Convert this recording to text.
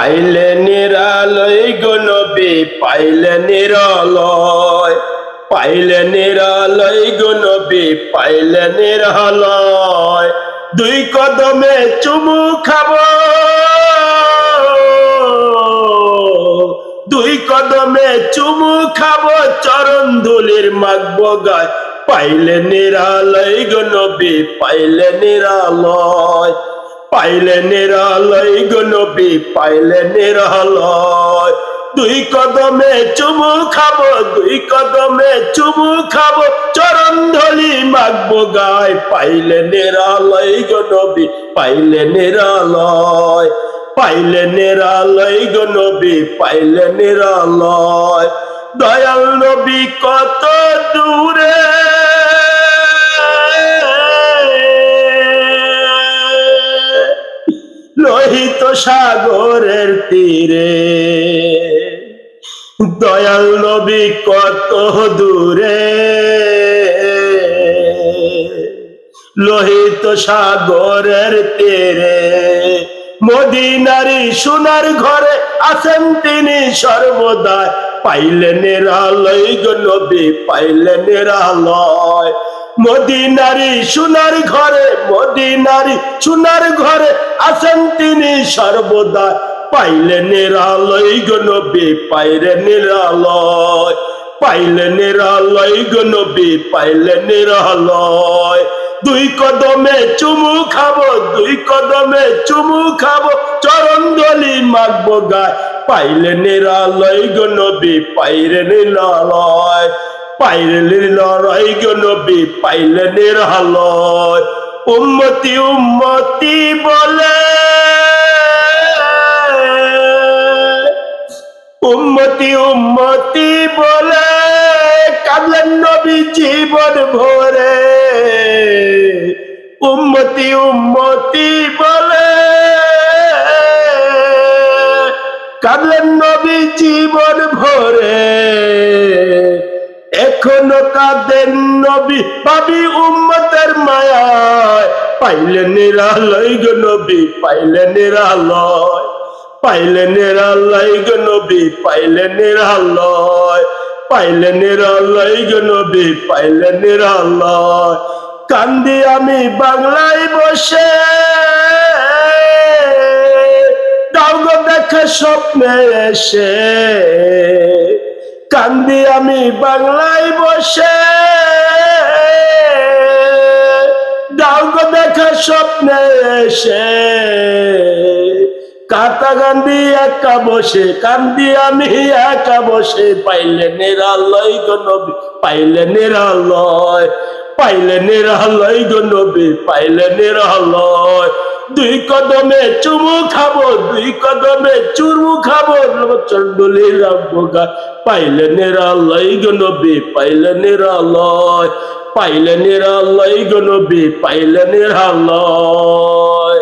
পাইলে নিরালয় গো নবী পাইলে নিরালয়, পাইলে নিরালয় গো নবী পাইলে নিরালয়। দুই কদমে চুমু খাবো, দুই কদমে চুমু খাবো, চরণ ধুলির মাগবো গায়। পাইলে নিরালয় গো নবী পাইলে নিরালয়, পাইলে নিরালয় গো নবী পাইলে নিরালয়। দুই কদমে চুমু খাবো, দুই কদমে চুমু খাবো, চরণ ধুলি মাগবো গায়। পাইলে নিরালয় গো নবী পাইলে নিরালয়, পাইলে নিরালয় গো নবী পাইলে নিরালয়। দয়াল নবী কত দূরে, লোহিত সাগরের তীরে। দয়াল নবী কত দূরে, লোহিত সাগরের তীরে। মদিনারি সোনার ঘরে আছেন তিনি সর্বদা। পাইলে নিরালয় গো নবী পাইলে নিরালয়। মদিনারি সোনার ঘরে, মদিনারি সোনার ঘরে আছেন তিনি সর্বদা। পাইলে নিরালয় গো নবী পাইলে নিরালয়, পাইলে নিরালয় গো নবী পাইলে নিরালয়। দুই কদমে চুমু খাবো, দুই কদমে চুমু খাবো, চরণ ধুলি মাগবো গায়। পাইলে নিরালয় গো নবী পাইলে নিরালয়, পাইলে নিরালয় গো নবী পাইলে নিরালয়। উম্মতি উম্মতি বলে, উম্মতি উম্মতি বলে কাঁদলেন নবী জীবন ভরে। উম্মতি উম্মতি বলে কাঁদলেন নবী জীবন ভরে। এখনো কাঁদেন নবী পাবি উম্মতের মায়ায়। পাইলে নিরালয় গো নবী পাইলে নিরালয়, পাইলে নিরালয় গো নবী পাইলে নিরালয়, পাইলে নিরালয় গো নবী পাইলে নিরালয়। কান্দি আমি বাংলায় বসে, দাও গো দেখা স্বপ্নে এসে। কান্দি আমি বাংলায় বসে, দাও গো দেখা স্বপ্নে এসে। কাতা কান্দি একা বসে, কান্দি আমি একা বসে। পাইলে নিরালয় গো নবী পাইলে নিরালয়, পাইলে নিরালয় গো নবী পাইলে নিরালয়। দুই কদমে চুমু খাবো, দুই কদমে চুমু খাবো, চরণ ধুলি মাগবো গায়। পাইলে নিরালয় গো নবী পাইলে নিরালয়, পাইলে নিরালয় গো নবী পাইলে নিরালয়।